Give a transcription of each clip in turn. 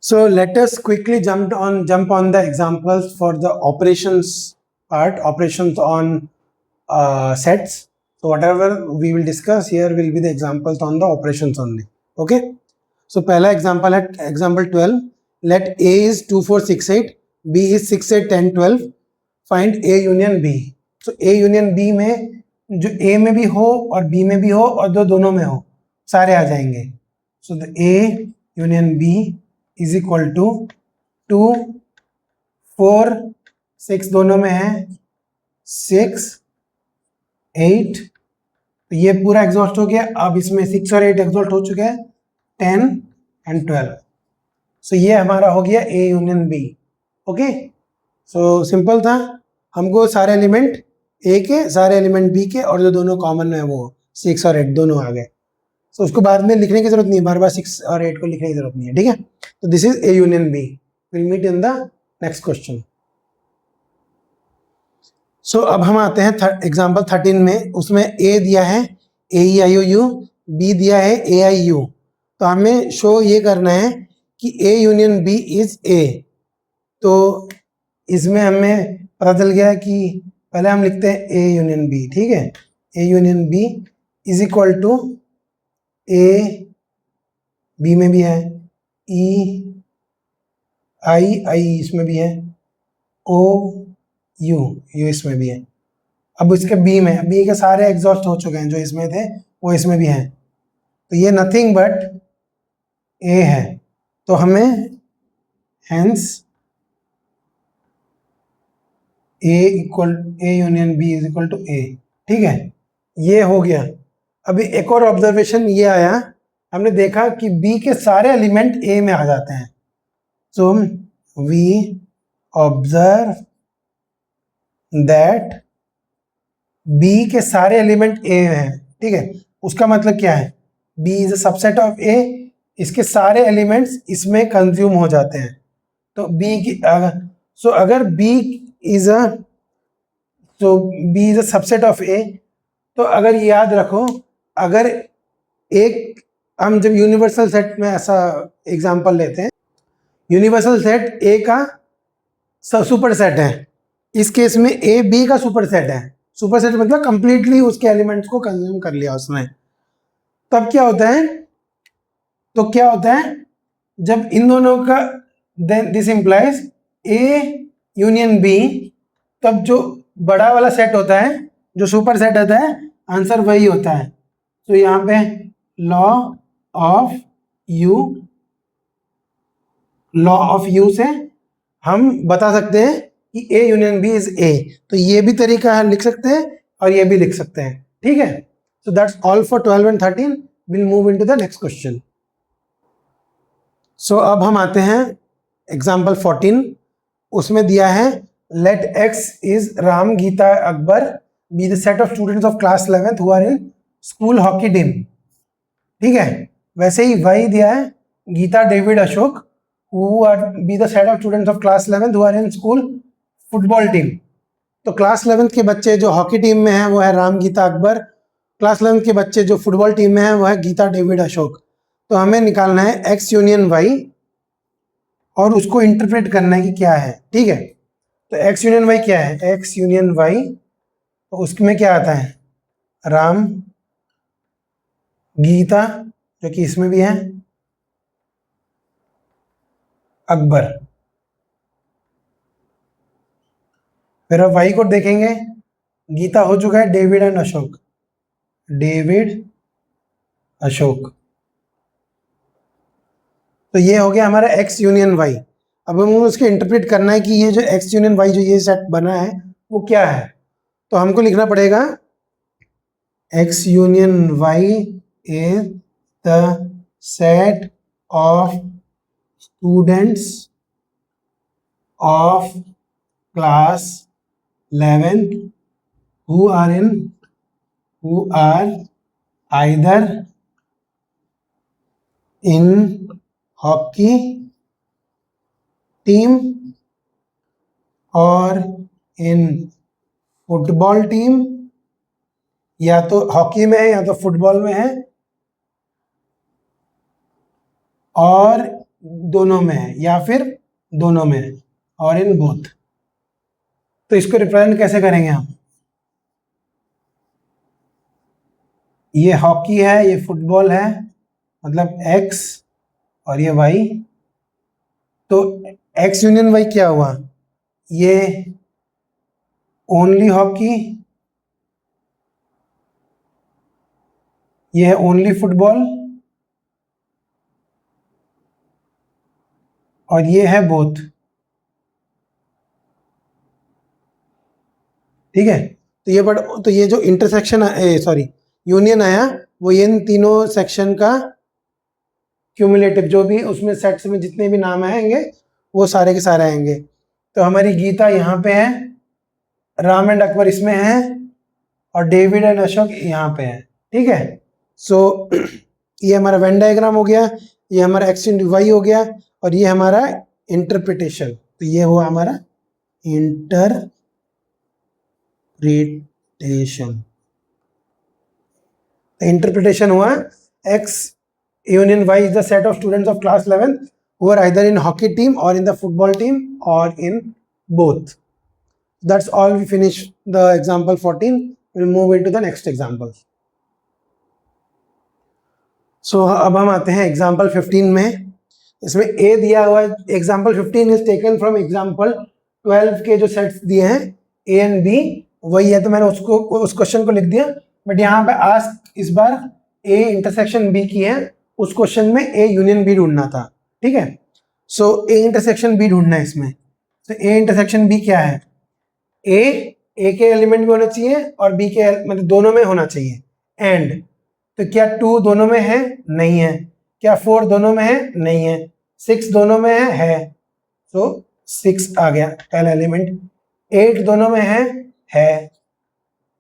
So let us quickly jump on the examples for the operations part, operations on sets. So whatever we will discuss here will be the examples on the operations only. Okay. So पहला example है example 12. Let A is 2, 4, 6, 8, B is 6, 8, 10, 12. Find A union B. So A union B में जो A में भी हो और B में भी हो और दोनों में हो सारे आ जाएंगे. So the A union B is equal to 2, 4, 6 दोनों में है, 6, 8. तो ये पूरा एग्जॉस्ट हो गया. अब इसमें 6 और 8 एग्जॉस्ट हो चुके हैं, 10 एंड 12. सो ये हमारा हो गया A union B. Okay, so simple था. हमको सारे एलिमेंट A के, सारे एलिमेंट B के और जो दोनों कॉमन में है वो 6 और 8 दोनों आ गए. सो उसको बाद में लिखने की जरूरत नहीं है, बार बार 6 और 8 को लिखने की जरूरत नहीं है. ठीक है, तो this is A union B. Will meet in the next question. So अब हम आते हैं एग्जाम्पल 13 में. उसमें A दिया है AEIOU, B दिया है AIU. तो हमें शो ये करना है कि A union B is A. तो इसमें हमें पता चल गया कि पहले हम लिखते हैं A यूनियन B. ठीक है, A union B is equal to A, B में भी है, E, I इसमें भी है, O, U इसमें भी है. अब इसके B में, B के सारे एग्जॉस्ट हो चुके हैं, जो इसमें थे वो इसमें भी हैं. तो ये नथिंग बट A है. तो हमें hence A union B is equal to A. ठीक है, ये हो गया. अभी एक और ऑब्जर्वेशन ये आया, हमने देखा कि B के सारे एलिमेंट A में आ जाते हैं. So we observe that B के सारे एलिमेंट A हैं. ठीक है, उसका मतलब क्या है, B is a subset of A. इसके सारे एलिमेंट्स इसमें कंज्यूम हो जाते हैं. तो B की अगर B is a subset of A. तो अगर याद रखो, अगर एक हम जब यूनिवर्सल सेट में ऐसा एग्जांपल लेते हैं, यूनिवर्सल सेट A का सुपर सेट है. इस केस में A B का सुपर सेट है. सुपर सेट मतलब कंप्लीटली उसके एलिमेंट्स को कंज्यूम कर लिया उसने. तब क्या होता है, तो क्या होता है जब इन दोनों का, then this implies A union B. तब जो बड़ा वाला सेट होता है, जो सुपर सेट होता है, आंसर वही होता है. तो यहाँ पे लॉ ऑफ यू से हम बता सकते हैं कि A union B is A. तो ये भी तरीका लिख सकते हैं और ये भी लिख सकते हैं. ठीक है, so that's all for 12 and 13. Will move into the next question. So अब हम आते हैं एग्जाम्पल 14. उसमें दिया है let X is Ram, Gita, Akbar be the set of students of class 11th who are in school hockey team. ठीक है, वैसे ही Y दिया है Gita, David, Ashok who are be the set of students of class 11th who are in school football team. तो class 11th के बच्चे जो हॉकी टीम में हैं वो है राम, गीता, अकबर. क्लास 11th के बच्चे जो फुटबॉल टीम में हैं वो है गीता, डेविड, अशोक. तो हमें निकालना है X यूनियन Y और उसको इंटरप्रेट करना है कि क्या है. ठीक है, तो X यूनियन Y क्या है, X यूनियन Y, तो उसमें क्या आता है, राम, गीता जो कि इसमें भी है, अकबर. फिर अब Y को देखेंगे, गीता हो चुका है, David and Ashok, David, Ashok. तो ये हो गया हमारा X यूनियन Y. अब हमें उसके इंटरप्रेट करना है कि ये जो X यूनियन Y जो ये सेट बना है वो क्या है. तो हमको लिखना पड़ेगा X union Y is the set of students of class 11th who are either in hockey team or in football team. या तो हॉकी में है या तो फुटबॉल में है, और दोनों में है या फिर दोनों में है और इन बोथ। तो इसको रिप्रेजेंट कैसे करेंगे हम? ये हॉकी है, ये फुटबॉल है, मतलब x और ये y। तो x यूनियन y क्या हुआ? ये ओनली हॉकी, ये है ओनली फुटबॉल और ये है बोथ। ठीक है, तो ये जो इंटरसेक्शन सॉरी यूनियन आया वो ये इन तीनों सेक्शन का क्यूमुलेटिव, जो भी उसमें सेट्स में जितने भी नाम आएंगे वो सारे के सारे आएंगे। तो हमारी गीता यहाँ पे है, राम एंड अकबर इसमें है और डेविड एंड अशोक यहाँ पे है। ठीक है, सो ये हमारा वेन डायग्राम हो गया, ये हमारा एक्स इंटू वाई हो गया और ये हमारा इंटरप्रिटेशन। तो ये हुआ हमारा इंटरप्रिटेशन हुआ x union y is the set of students of class 11 who are either in hockey team or in the football team or in both. That's all. We finish the example 14. We'll move into the next examples. So अब हम आते हैं example 15 में। इसमें a दिया हुआ है, example 15 is taken from example 12 के जो सेट्स दिए हैं a and b वही है, तो मैंने उसको उस क्वेश्चन को लिख दिया। बट यहाँ पे आस्क इस बार a इंटरसेक्शन b की है, उस क्वेश्चन में a यूनियन b ढूंढना था। ठीक है, सो a इंटरसेक्शन b ढूंढना है इसमें। तो a इंटरसेक्शन b क्या है? a के एलिमेंट में होना चाहिए और b के मतलब दोनों में होना चाहिए। एंड तो क्या 2 दोनों में है? नहीं है। क्या 4 दोनों में है? नहीं है। 6 दोनों में है। तो 6 आ गया पहला एलिमेंट। 8 दोनों में है।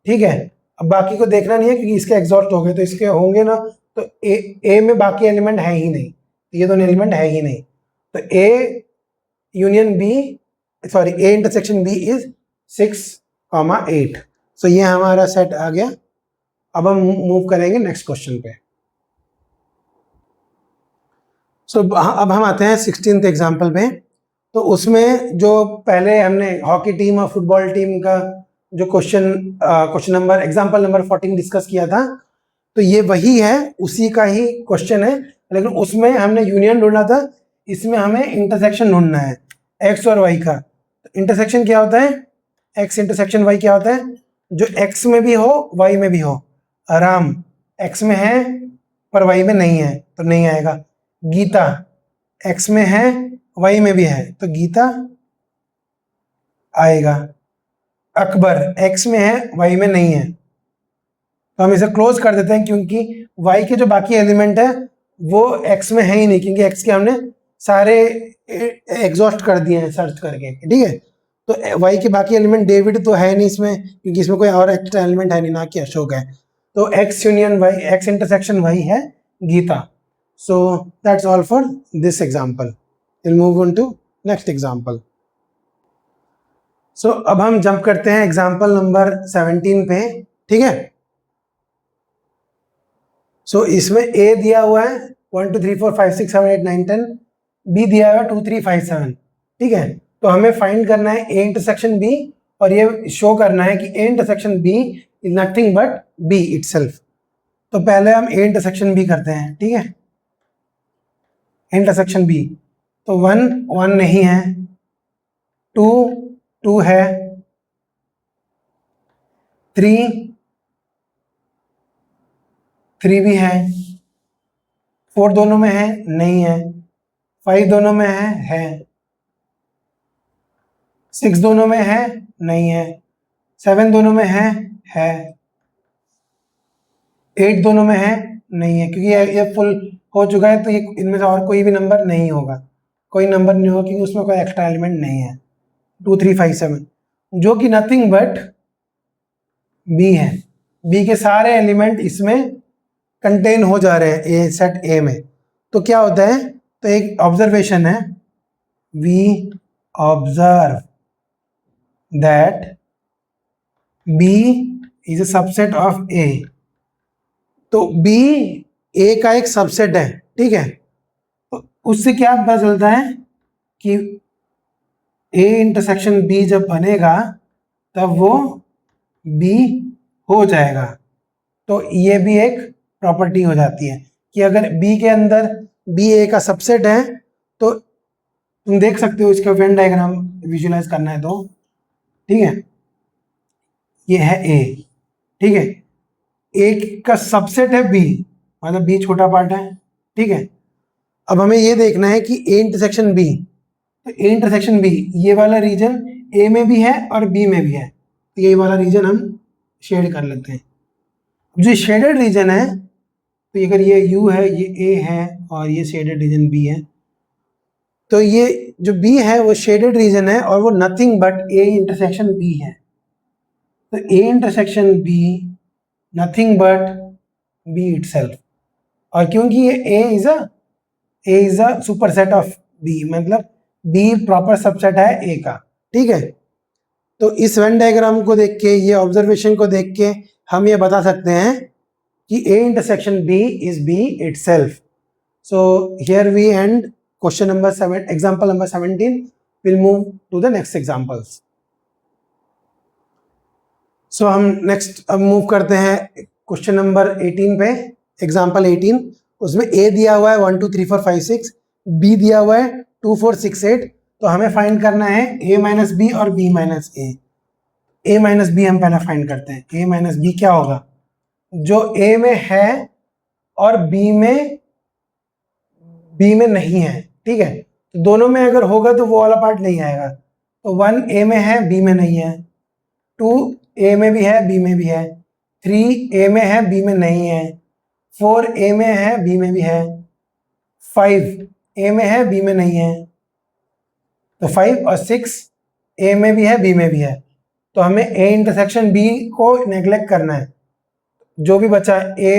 ठीक है, अब बाकी को देखना नहीं है क्योंकि इसके एग्जॉस्ट हो गए, तो इसके होंगे ना, तो ए में बाकी एलिमेंट है ही नहीं, ये दोनों एलिमेंट है ही नहीं। तो A union B sorry A intersection B is 6, 8। So ये हमारा सेट आ गया। अब हम मूव करेंगे नेक्स्ट क्वेश्चन पे। सो अब हम आते हैं 16th एग्जाम्पल पे। तो उसमें जो पहले हमने हॉकी टीम और फुटबॉल टीम का जो question number example number 14 discuss किया था, तो ये वही है, उसी का ही क्वेश्चन है, लेकिन उसमें हमने यूनियन ढूंढना था, इसमें हमें इंटरसेक्शन ढूंढना है एक्स और वाई का। इंटरसेक्शन क्या होता है? एक्स इंटरसेक्शन वाई क्या होता है? जो एक्स में भी हो वाई में भी हो। राम एक्स में है पर वाई में नहीं है तो नहीं आएगा। गीता एक्स में है वाई में भी है तो गीता आएगा। अकबर एक्स में है वाई में नहीं है, तो हम इसे क्लोज कर देते हैं क्योंकि वाई के जो बाकी एलिमेंट है वो एक्स में है ही नहीं, क्योंकि एक्स के हमने सारे एग्जॉस्ट कर दिए हैं सर्च करके। ठीक है, तो वाई के बाकी एलिमेंट डेविड तो है नहीं इसमें, क्योंकि इसमें कोई और एक्स्ट्रा एलिमेंट है नहीं, ना कि अशोक है। तो X union Y, X intersection Y है Gita. So that's all for this example. Will move on to next example. So अब हम जंप करते हैं एग्जाम्पल नंबर 17 पे। ठीक है, सो इसमें a दिया हुआ है 1 2 3 4 5 6 7 8 9 10, b दिया हुआ है 2 3 5 7। ठीक है, तो हमें फाइंड करना है a इंटरसेक्शन b और ये शो करना है कि a intersection b is nothing but b itself. तो पहले हम a इंटरसेक्शन b करते हैं। ठीक है, इंटरसेक्शन b, तो 1 1 नहीं है, 2 2 है, 3 3 भी है, 4 दोनों में है नहीं है, 5 दोनों में है, 6 दोनों में है नहीं है, 7 दोनों में है 8 दोनों में है नहीं है, क्योंकि ये फुल हो चुका है, तो ये इनमें से और कोई भी नंबर नहीं होगा, कोई नंबर नहीं होगा क्योंकि उसमें कोई एक्स्ट्रा एलिमेंट नहीं है। 2 3 5 7 जो कि नथिंग बट बी है। बी के सारे एलिमेंट इसमें कंटेन हो जा रहे हैं ए सेट ए में। तो क्या होता है, तो एक ऑब्जर्वेशन है, we observe that B is a subset of A. तो बी ए का एक सबसेट है। ठीक है, तो उससे क्या पता चलता है कि A इंटरसेक्शन B जब बनेगा तब वो B हो जाएगा। तो ये भी एक प्रॉपर्टी हो जाती है कि अगर B के अंदर B A का सबसेट है तो तुम देख सकते हो, इसका वेन डायग्राम विजुलाइज करना है तो ठीक है, ये है A, ठीक है, A का सबसेट है B, मतलब B छोटा पार्ट है, ठीक है। अब हमें ये देखना है कि A इंटरसेक्शन B, तो A इंटरसेक्शन B ये वाला रीजन A में भी है और B में भी है, तो ये वाला रीजन हम शेड कर लेते हैं। जो शेडेड रीजन है, तो अगर ये U है, ये A है और ये शेडेड रीजन B है, तो ये जो B है वो शेडेड रीजन है और वो nothing but A intersection B है। तो A intersection B nothing but B itself, और क्योंकि ये A is a superset of B, मतलब B प्रॉपर सबसेट है A का, ठीक है। तो इस वेन डायग्राम को देख के, ये ऑब्जर्वेशन को देख के हम ये बता सकते हैं कि A intersection B is B itself. So here we end question number 7, example number 17. We'll move to the next examples. So हम next अब move करते हैं question number 18 पे, example 18. उसमें A दिया हुआ है 1 2 3 4 5 6, B दिया हुआ है 2 4 6 8, तो हमें फाइंड करना है A माइनस B और B minus A। A minus B हम पहला फाइंड करते हैं। A माइनस B क्या होगा, जो A में है और B में नहीं है, ठीक है, तो दोनों में अगर होगा तो वो वाला पार्ट नहीं आएगा। तो 1 A में है B में नहीं है, 2 A में भी है B में भी है, 3 A में है B में नहीं है, 4 A में है B में भी है, 5 A में है B में नहीं है, तो 5 और 6 A में भी है B में भी है। तो हमें A इंटरसेक्शन B को नेग्लेक्ट करना है, जो भी बचा A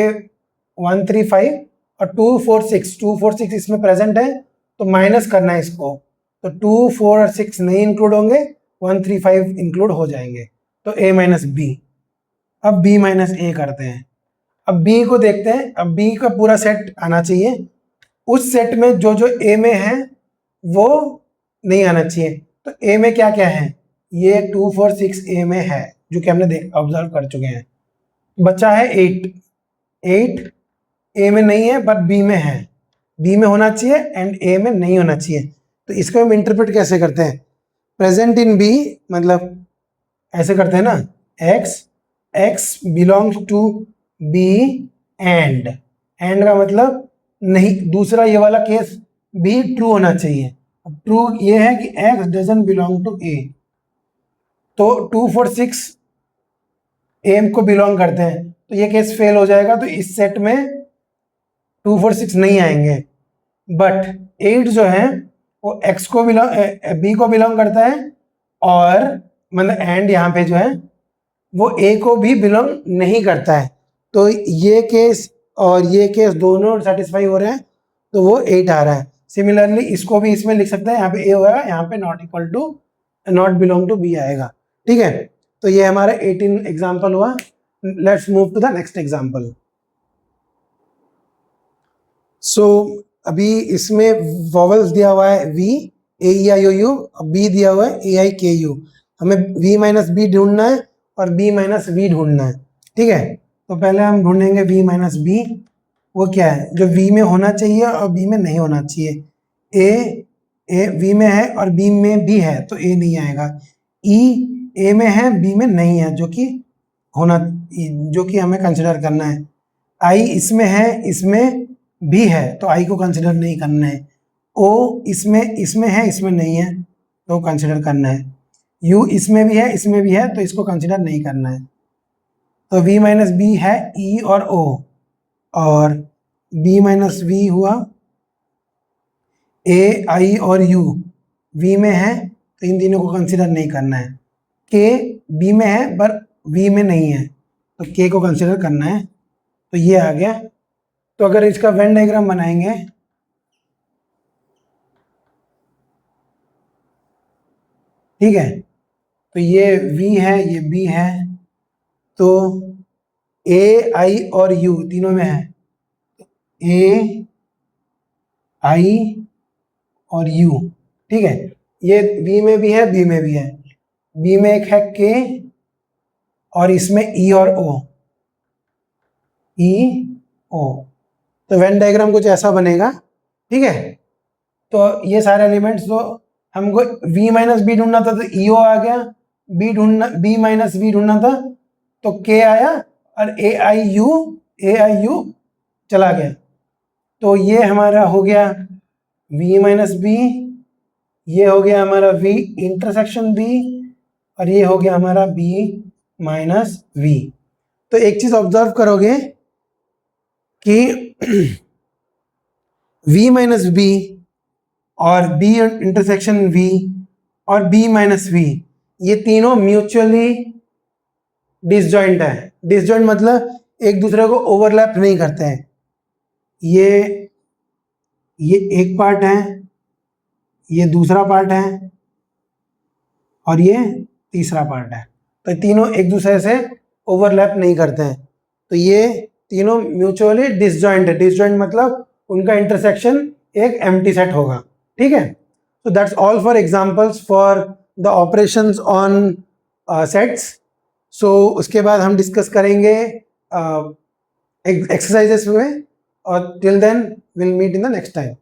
1 3 5 और 2 4 6 इसमें प्रेजेंट है, तो माइनस करना है इसको, तो 2 4 और 6 नहीं इंक्लूड होंगे, 1 3 5 इंक्लूड हो जाएंगे, तो A माइनस B। अब B माइनस A करते हैं। अब B को देखते हैं, अब B का पूरा सेट आना चाहिए, उस सेट में जो जो A में है वो नहीं आना चाहिए। तो A में क्या क्या है, ये 2 4 6 A में है, जो कि हमने ऑब्जर्व कर चुके हैं। बचा है 8 A में नहीं है बट B में है, B में होना चाहिए एंड A में नहीं होना चाहिए। तो इसको हम इंटरप्रेट कैसे करते हैं, प्रेजेंट इन B, मतलब ऐसे करते हैं ना, x belongs to B and का मतलब नहीं, दूसरा ये वाला केस भी ट्रू होना चाहिए। अब ट्रू ये है कि x doesn't belong to A, तो 2 4 6 A को बिलोंग करते हैं, तो ये केस फेल हो जाएगा, तो इस सेट में 2 4 6 नहीं आएंगे। बट 8 जो है वो x को बिलोंग B को बिलोंग करता है, और मतलब एंड यहाँ पे जो है वो A को भी बिलोंग नहीं करता है, तो ये केस और ये केस दोनों सेटिस्फाई हो रहे हैं, तो वो 8 आ रहा है। सिमिलरली इसको भी इसमें लिख सकते हैं, यहाँ पे A होगा, यहाँ पे नॉट बिलोंग टू B आएगा, ठीक है। तो ये हमारा 18 एग्जाम्पल हुआ। Let's move to the next example. So अभी इसमें वॉवल्स दिया हुआ है V A E I O U, B दिया हुआ है A I K U। हमें V माइनस B ढूंढना है और B माइनस V ढूंढना है, ठीक है। तो पहले हम ढूंढेंगे V माइनस B, वो क्या है, जो V में होना चाहिए और B में नहीं होना चाहिए। A V में है और B में भी है, तो A नहीं आएगा। E A में है B में नहीं है, जो कि हमें कंसिडर करना है। I इसमें है, इसमें भी है, तो I को कंसिडर नहीं करना है। O इसमें है, इसमें नहीं है, तो कंसिडर करना है। U इसमें भी है, इसमें भी है, तो इसको कंसिडर नहीं करना है। तो V माइनस B है E और O, और B माइनस V हुआ A I और U, V में है, तो इन तीनों को कंसिडर नहीं करना है। K B में है पर V में नहीं है, तो K को कंसिडर करना है, तो ये आ गया। तो अगर इसका वेन डायग्राम बनाएंगे, ठीक है, तो ये V है, ये B है, तो A I और U तीनों में है, A I और U, ठीक है। ये V में भी है, B में भी है। B में एक है K और इसमें E और O, E O। तो वेन डायग्राम कुछ ऐसा बनेगा, ठीक है। तो ये सारे एलिमेंट्स, तो हमको V माइनस बी ढूंढना था तो EO आ गया, B माइनस V ढूंढना था तो K आया, और AIU चला गया। तो ये हमारा हो गया V माइनस बी, ये हो गया हमारा V इंटरसेक्शन B, और ये हो गया हमारा B माइनस V। तो एक चीज ऑब्जर्व करोगे कि V माइनस बी और B इंटरसेक्शन V और B माइनस V, ये तीनों म्यूचुअली डिसजॉइंट है। डिसजॉइंट मतलब एक दूसरे को ओवरलैप नहीं करते हैं। ये एक पार्ट है, ये दूसरा पार्ट है, और ये तीसरा पार्ट है। तो ये तीनों एक दूसरे से ओवरलैप नहीं करते हैं, तो ये तीनों म्यूचुअली डिसजॉइंट है। डिसजॉइंट मतलब उनका इंटरसेक्शन एक एम्प्टी सेट होगा, ठीक है। So that's all for examples for the operations on sets. So उसके बाद हम डिस्कस करेंगे exercises में, और till then we'll meet in the next time.